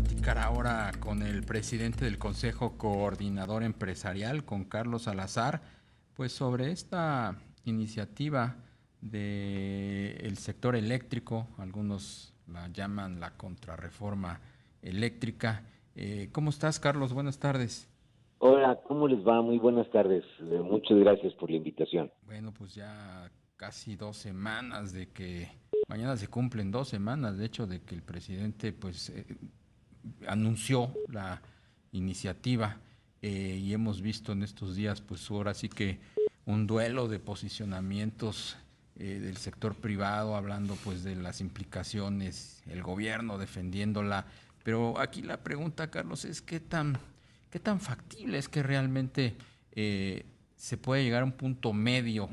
platicar ahora con el presidente del Consejo Coordinador Empresarial, con Carlos Salazar, pues sobre esta iniciativa del sector eléctrico, algunos la llaman la contrarreforma eléctrica. ¿Cómo estás, Carlos? Buenas tardes. Hola, ¿cómo les va? Muy buenas tardes. Muchas gracias por la invitación. Bueno, pues ya casi 2 semanas de que mañana se cumplen 2 semanas, de hecho, de que el presidente anunció la iniciativa, y hemos visto en estos días, pues ahora sí que un duelo de posicionamientos del sector privado, hablando pues de las implicaciones, el gobierno defendiéndola. Pero aquí la pregunta, Carlos, es qué tan factible es que realmente se puede llegar a un punto medio,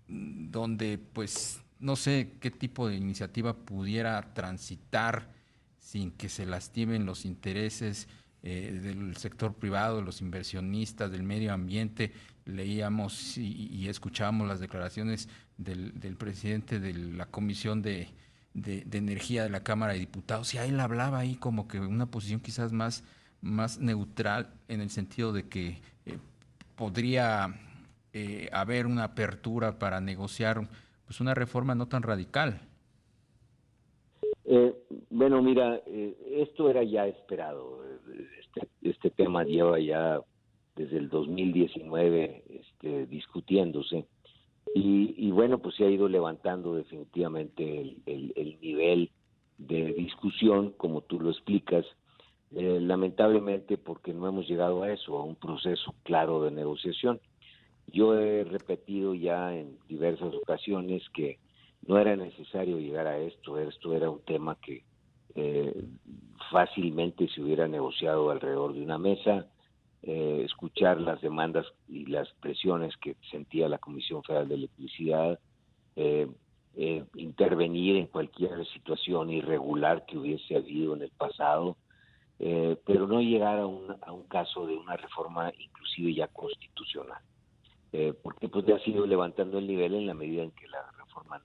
donde pues no sé qué tipo de iniciativa pudiera transitar sin que se lastimen los intereses del sector privado, de los inversionistas, del medio ambiente. Leíamos y escuchábamos las declaraciones del presidente de la Comisión de Energía de la Cámara de Diputados, y él hablaba ahí como que una posición quizás más neutral, en el sentido de que podría haber una apertura para negociar pues una reforma no tan radical. Eh, bueno, mira, esto era ya esperado. Este tema lleva ya desde el 2019 discutiéndose y bueno, pues se ha ido levantando definitivamente el nivel de discusión, como tú lo explicas, lamentablemente porque no hemos llegado a eso, a un proceso claro de negociación. Yo he repetido ya en diversas ocasiones que no era necesario llegar a esto era un tema que eh, fácilmente se hubiera negociado alrededor de una mesa, escuchar las demandas y las presiones que sentía la Comisión Federal de Electricidad, eh, intervenir en cualquier situación irregular que hubiese habido en el pasado, pero no llegar a un caso de una reforma inclusive ya constitucional, porque pues ha sido levantando el nivel en la medida en que la reforma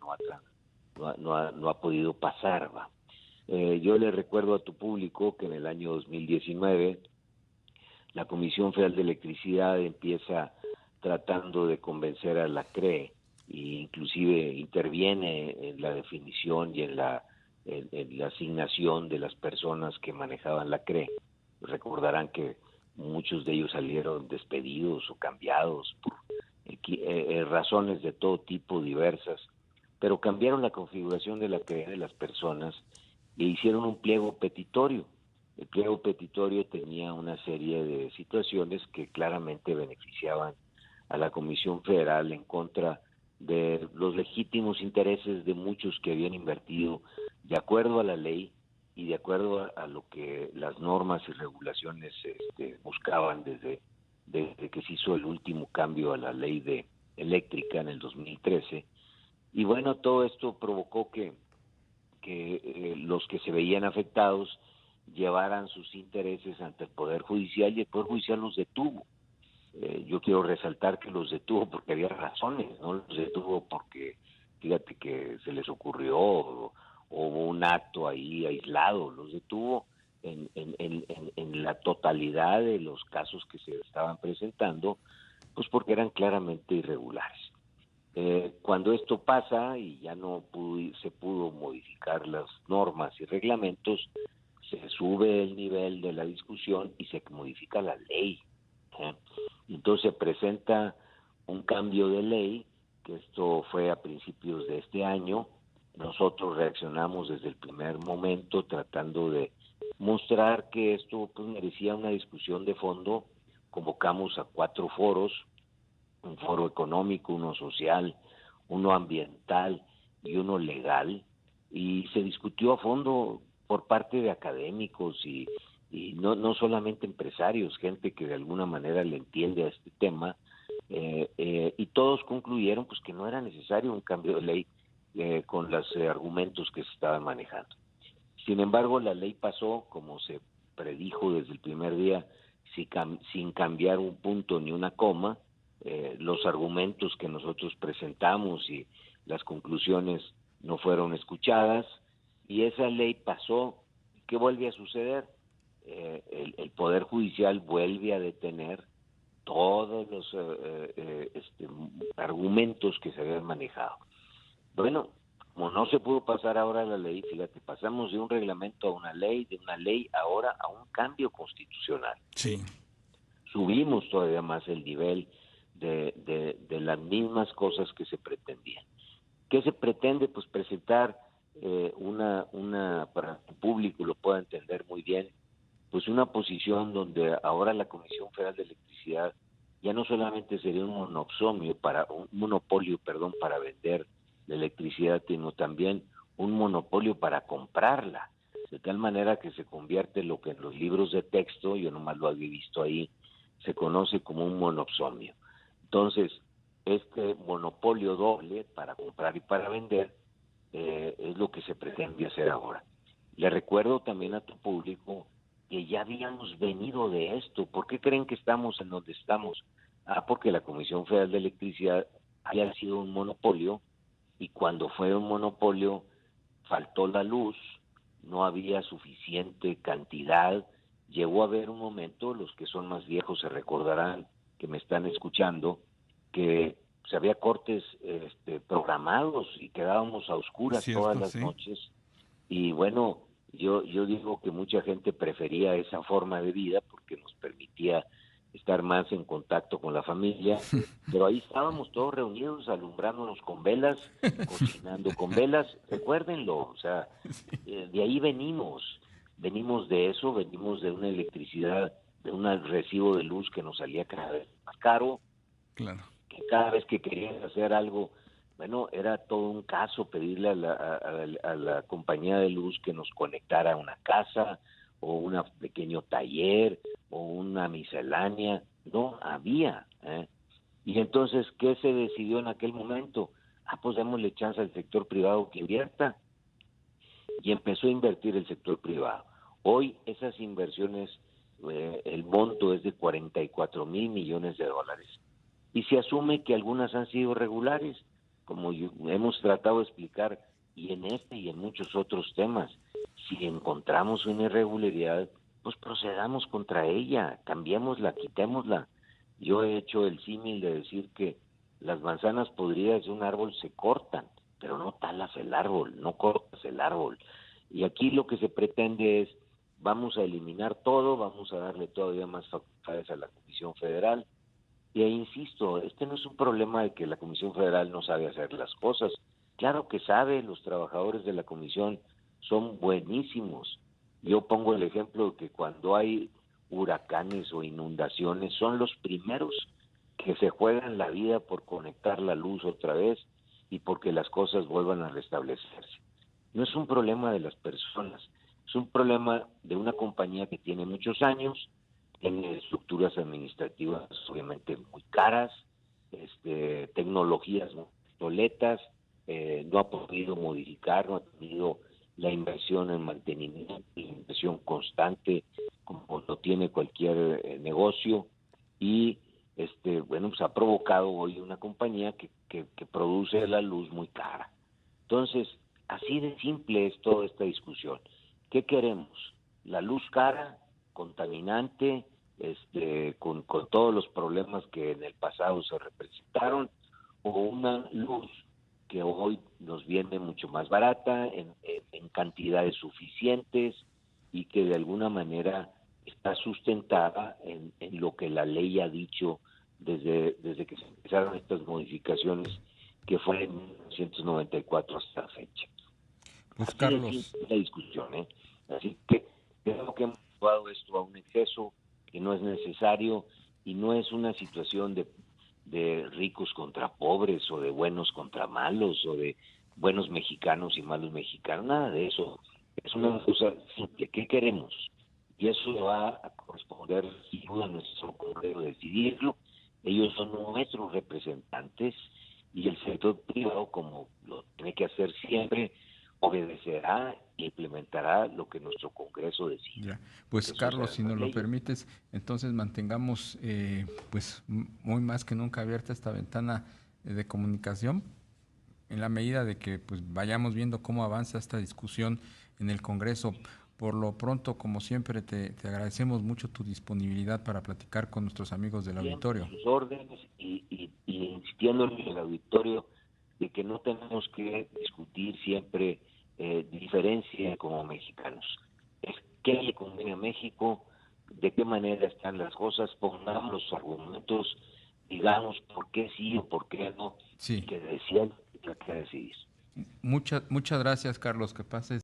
no ha podido pasar, ¿va? Yo le recuerdo a tu público que en el año 2019 la Comisión Federal de Electricidad empieza tratando de convencer a la CRE e inclusive interviene en la definición y en la asignación de las personas que manejaban la CRE. Recordarán que muchos de ellos salieron despedidos o cambiados por razones de todo tipo diversas, pero cambiaron la configuración de la CRE de las personas e hicieron un pliego petitorio. El pliego petitorio tenía una serie de situaciones que claramente beneficiaban a la Comisión Federal en contra de los legítimos intereses de muchos que habían invertido de acuerdo a la ley y de acuerdo a lo que las normas y regulaciones buscaban desde que se hizo el último cambio a la ley de eléctrica en el 2013. Y bueno, todo esto provocó que los que se veían afectados llevaran sus intereses ante el Poder Judicial y el Poder Judicial los detuvo. Yo quiero resaltar que los detuvo porque había razones, no los detuvo porque, fíjate, que se les ocurrió o hubo un acto ahí aislado, los detuvo en la totalidad de los casos que se estaban presentando, pues porque eran claramente irregulares. Cuando esto pasa y ya se pudo modificar las normas y reglamentos, se sube el nivel de la discusión y se modifica la ley. ¿Eh? Entonces se presenta un cambio de ley, que esto fue a principios de este año. Nosotros reaccionamos desde el primer momento tratando de mostrar que esto pues merecía una discusión de fondo. Convocamos a 4 foros: un foro económico, uno social, uno ambiental y uno legal, y se discutió a fondo por parte de académicos y no solamente empresarios, gente que de alguna manera le entiende a este tema, y todos concluyeron pues que no era necesario un cambio de ley con los argumentos que se estaban manejando. Sin embargo, la ley pasó como se predijo desde el primer día, sin cambiar un punto ni una coma. Los argumentos que nosotros presentamos y las conclusiones no fueron escuchadas, y esa ley pasó, ¿qué vuelve a suceder? El Poder Judicial vuelve a detener todos los argumentos que se habían manejado. Bueno, como no se pudo pasar ahora la ley, fíjate, pasamos de un reglamento a una ley, de una ley ahora a un cambio constitucional. Sí. Subimos todavía más el nivel de las mismas cosas que se pretendían. ¿Qué se pretende? Pues presentar para que el público lo pueda entender muy bien, pues una posición donde ahora la Comisión Federal de Electricidad ya no solamente sería un monopolio para vender la electricidad, sino también un monopolio para comprarla, de tal manera que se convierte lo que en los libros de texto, yo nomás lo había visto ahí, se conoce como un monopsomio. Entonces, este monopolio doble para comprar y para vender es lo que se pretende hacer ahora. Le recuerdo también a tu público que ya habíamos venido de esto. ¿Por qué creen que estamos en donde estamos? Porque la Comisión Federal de Electricidad había sido un monopolio, y cuando fue un monopolio faltó la luz, no había suficiente cantidad. Llegó a haber un momento, los que son más viejos se recordarán, que me están escuchando, que se había cortes programados y quedábamos a oscuras todas las noches. Y bueno, yo digo que mucha gente prefería esa forma de vida porque nos permitía estar más en contacto con la familia, pero ahí estábamos todos reunidos, alumbrándonos con velas, cocinando con velas, recuérdenlo, o sea, de ahí venimos de eso, venimos de una electricidad, de un recibo de luz que nos salía cada vez más caro, claro, que cada vez que querías hacer algo, bueno, era todo un caso pedirle a la compañía de luz que nos conectara a una casa o un pequeño taller o una miscelánea. No había. Y entonces, ¿qué se decidió en aquel momento? Pues démosle chance al sector privado que invierta. Y empezó a invertir el sector privado. Hoy esas inversiones, el monto es de 44 mil millones de dólares. Y se asume que algunas han sido regulares, como hemos tratado de explicar, y en este y en muchos otros temas. Si encontramos una irregularidad, pues procedamos contra ella, cambiémosla, quitémosla. Yo he hecho el símil de decir que las manzanas podridas de un árbol se cortan, pero no talas el árbol, no cortas el árbol. Y aquí lo que se pretende es, vamos a eliminar todo, vamos a darle todavía más facultades a la Comisión Federal. Y insisto, este no es un problema de que la Comisión Federal no sabe hacer las cosas. Claro que sabe, los trabajadores de la Comisión son buenísimos. Yo pongo el ejemplo de que cuando hay huracanes o inundaciones, son los primeros que se juegan la vida por conectar la luz otra vez y porque las cosas vuelvan a restablecerse. No es un problema de las personas, es un problema de una compañía que tiene muchos años, tiene estructuras administrativas obviamente muy caras, tecnologías muy obsoletas, no ha podido modificar, no ha tenido la inversión en mantenimiento, la inversión constante como lo tiene cualquier negocio, y pues ha provocado hoy una compañía que produce la luz muy cara. Entonces, así de simple es toda esta discusión. ¿Qué queremos? ¿La luz cara, contaminante, con todos los problemas que en el pasado se representaron, o una luz que hoy nos viene mucho más barata, en cantidades suficientes, y que de alguna manera está sustentada en lo que la ley ha dicho desde que se empezaron estas modificaciones, que fue en 1994 hasta la fecha? Pues Así Carlos, de la discusión, Así que creo que hemos llevado esto a un exceso que no es necesario, y no es una situación de ricos contra pobres, o de buenos contra malos, o de buenos mexicanos y malos mexicanos, nada de eso. Es una cosa simple. ¿Qué queremos? Y eso va a corresponder, sin duda, a nuestro Congreso decidirlo. Ellos son nuestros representantes, y el sector privado, como lo tiene que hacer siempre, obedecerá e implementará lo que nuestro Congreso decida. ya. Pues Carlos, si nos lo permites, entonces mantengamos pues muy más que nunca abierta esta ventana de comunicación, en la medida de que pues vayamos viendo cómo avanza esta discusión en el Congreso. Por lo pronto, como siempre, te agradecemos mucho tu disponibilidad para platicar con nuestros amigos del Siempre auditorio. sus órdenes y insistiéndole en el auditorio de que no tenemos que discutir siempre diferencia como mexicanos. Es qué le conviene a México, de qué manera están las cosas, pongamos los argumentos, digamos por qué sí o por qué no, Sí. que decían que hay que decidir. Muchas gracias, Carlos. Que pases